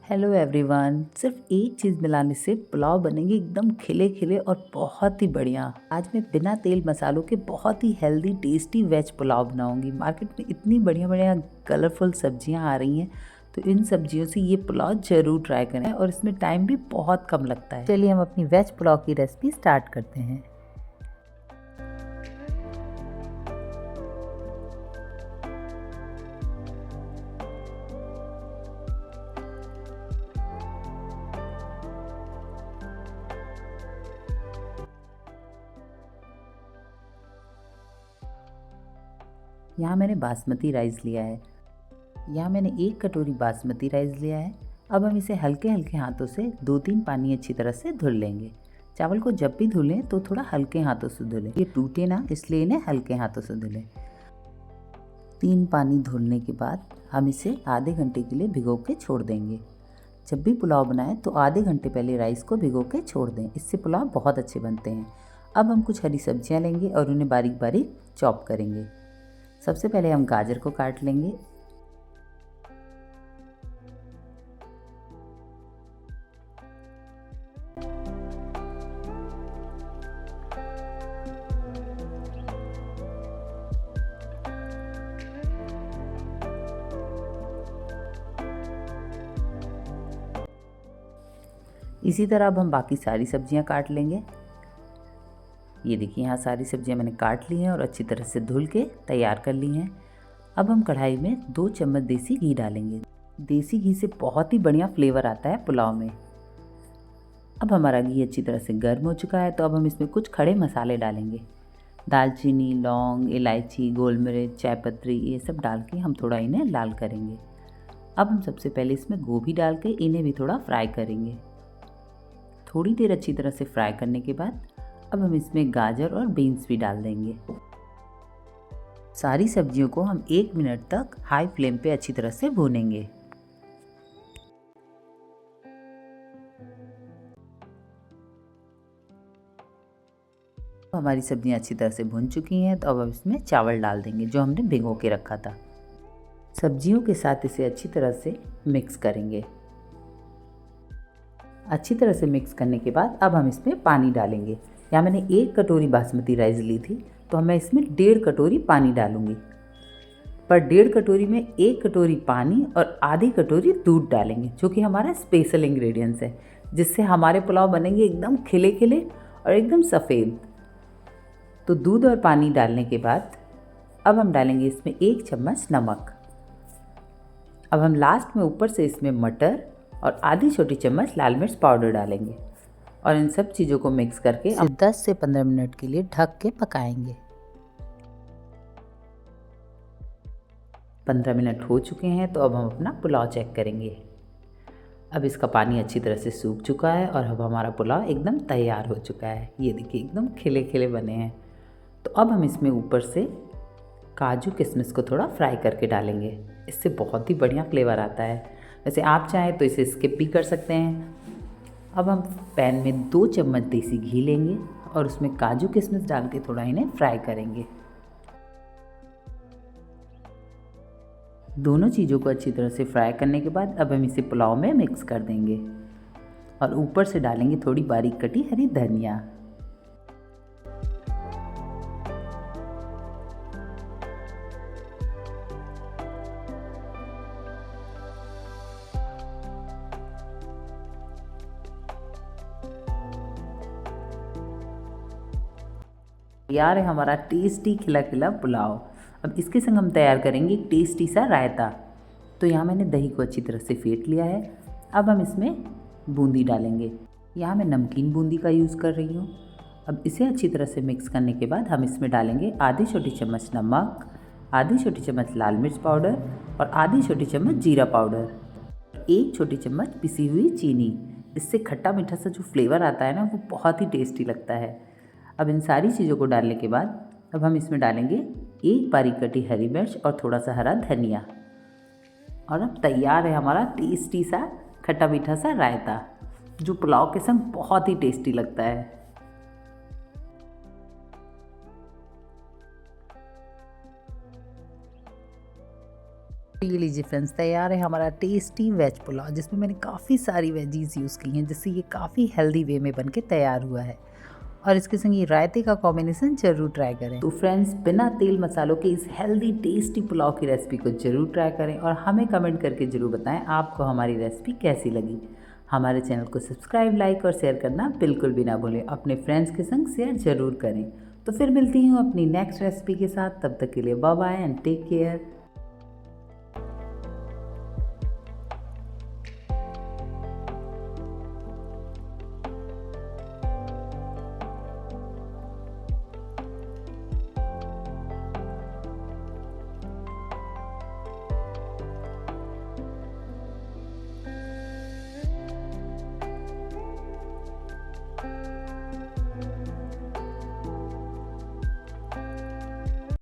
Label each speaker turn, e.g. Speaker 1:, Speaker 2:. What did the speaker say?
Speaker 1: Hello everyone. सिर्फ एक चीज़ मिलाने से पुलाव बनेंगे एकदम खिले खिले और बहुत ही बढ़िया। आज मैं बिना तेल मसालों के बहुत ही हेल्दी टेस्टी वेज पुलाव बनाऊंगी। मार्केट में इतनी बढ़िया बढ़िया कलरफुल सब्जियां आ रही हैं, तो इन सब्जियों से ये पुलाव ज़रूर ट्राई करें और इसमें टाइम भी बहुत कम लगता है। चलिए हम अपनी वेज पुलाव की रेसिपी स्टार्ट करते हैं। यहाँ मैंने बासमती राइस लिया है। यहाँ मैंने 1 कटोरी बासमती राइस लिया है। अब हम इसे हल्के हल्के हाथों से 2-3 पानी अच्छी तरह से धुल लेंगे। चावल को जब भी धुलें तो थोड़ा हल्के हाथों से धुलें, ये टूटे ना, इसलिए इन्हें हल्के हाथों से धुलें। 3 पानी धुलने के बाद हम इसे आधे घंटे के लिए भिगो के छोड़ देंगे। जब भी पुलाव बनाएं तो आधे घंटे पहले राइस को भिगो के छोड़ दें, इससे पुलाव बहुत अच्छे बनते हैं। अब हम कुछ हरी सब्जियां लेंगे और उन्हें बारीक बारीक चॉप करेंगे। सबसे पहले हम गाजर को काट लेंगे। इसी तरह अब हम बाकी सारी सब्जियां काट लेंगे। ये देखिए, यहाँ सारी सब्जियां मैंने काट ली हैं और अच्छी तरह से धुल के तैयार कर ली हैं। अब हम कढ़ाई में 2 चम्मच देसी घी डालेंगे। देसी घी से बहुत ही बढ़िया फ्लेवर आता है पुलाव में। अब हमारा घी अच्छी तरह से गर्म हो चुका है, तो अब हम इसमें कुछ खड़े मसाले डालेंगे। दालचीनी, लौंग, इलायची, गोल मिर्च, चायपत्री, ये सब डाल के हम थोड़ा इन्हें लाल करेंगे। अब हम सबसे पहले इसमें गोभी डाल के इन्हें भी थोड़ा फ्राई करेंगे। थोड़ी देर अच्छी तरह से फ्राई करने के बाद अब हम इसमें गाजर और बीन्स भी डाल देंगे। सारी सब्जियों को हम 1 मिनट तक हाई फ्लेम पे अच्छी तरह से भूनेंगे। हमारी सब्जियां अच्छी तरह से भुन चुकी हैं, तो अब हम इसमें चावल डाल देंगे जो हमने भिगो के रखा था। सब्जियों के साथ इसे अच्छी तरह से मिक्स करेंगे। अच्छी तरह से मिक्स करने के बाद अब हम इसमें पानी डालेंगे। यहाँ मैंने 1 कटोरी बासमती राइस ली थी, तो मैं इसमें 1.5 कटोरी पानी डालूंगी। पर 1.5 कटोरी में 1 कटोरी पानी और आधी कटोरी दूध डालेंगे, जो कि हमारा स्पेशल इंग्रेडिएंट्स है, जिससे हमारे पुलाव बनेंगे एकदम खिले खिले और एकदम सफ़ेद। तो दूध और पानी डालने के बाद अब हम डालेंगे इसमें 1 चम्मच नमक। अब हम लास्ट में ऊपर से इसमें मटर और आधी छोटी चम्मच लाल मिर्च पाउडर डालेंगे और इन सब चीज़ों को मिक्स करके हम 10 से 15 मिनट के लिए ढक के पकाएंगे। 15 मिनट हो चुके हैं, तो अब हम अपना पुलाव चेक करेंगे। अब इसका पानी अच्छी तरह से सूख चुका है और अब हमारा पुलाव एकदम तैयार हो चुका है। ये देखिए, एकदम खिले खिले बने हैं। तो अब हम इसमें ऊपर से काजू किशमिश को थोड़ा फ्राई करके डालेंगे, इससे बहुत ही बढ़िया फ्लेवर आता है। वैसे आप चाहें तो इसे स्किप भी कर सकते हैं। अब हम पैन में 2 चम्मच देसी घी लेंगे और उसमें काजू किशमिश डाल के थोड़ा इन्हें फ्राई करेंगे। दोनों चीज़ों को अच्छी तरह से फ्राई करने के बाद अब हम इसे पुलाव में मिक्स कर देंगे और ऊपर से डालेंगे थोड़ी बारीक कटी हरी धनिया। तैयार है हमारा टेस्टी खिला खिला पुलाव। अब इसके संग हम तैयार करेंगे एक टेस्टी सा रायता। तो यहाँ मैंने दही को अच्छी तरह से फेंट लिया है। अब हम इसमें बूंदी डालेंगे। यहाँ मैं नमकीन बूंदी का यूज़ कर रही हूँ। अब इसे अच्छी तरह से मिक्स करने के बाद हम इसमें डालेंगे आधी छोटी चम्मच नमक, आधी छोटी चम्मच लाल मिर्च पाउडर और आधी छोटी चम्मच जीरा पाउडर, 1 छोटी चम्मच पिसी हुई चीनी। इससे खट्टा मीठा सा जो फ्लेवर आता है ना, वो बहुत ही टेस्टी लगता है। अब इन सारी चीज़ों को डालने के बाद अब हम इसमें डालेंगे 1 बारीक कटी हरी मिर्च और थोड़ा सा हरा धनिया। और अब तैयार है हमारा टेस्टी सा खट्टा मीठा सा रायता, जो पुलाव के संग बहुत ही टेस्टी लगता है। ये लीजिए फ्रेंड्स, तैयार है हमारा टेस्टी वेज पुलाव, जिसमें मैंने काफ़ी सारी वेजीज यूज़ की हैं, जिससे ये काफ़ी हेल्दी वे में बन के तैयार हुआ है। और इसके संग ये रायते का कॉम्बिनेशन ज़रूर ट्राई करें। तो फ्रेंड्स, बिना तेल मसालों के इस हेल्दी टेस्टी पुलाव की रेसिपी को ज़रूर ट्राई करें और हमें कमेंट करके ज़रूर बताएं आपको हमारी रेसिपी कैसी लगी। हमारे चैनल को सब्सक्राइब, लाइक और शेयर करना बिल्कुल भी ना भूलें। अपने फ्रेंड्स के संग शेयर ज़रूर करें। तो फिर मिलती हूँ अपनी नेक्स्ट रेसिपी के साथ। तब तक के लिए bye bye and take care.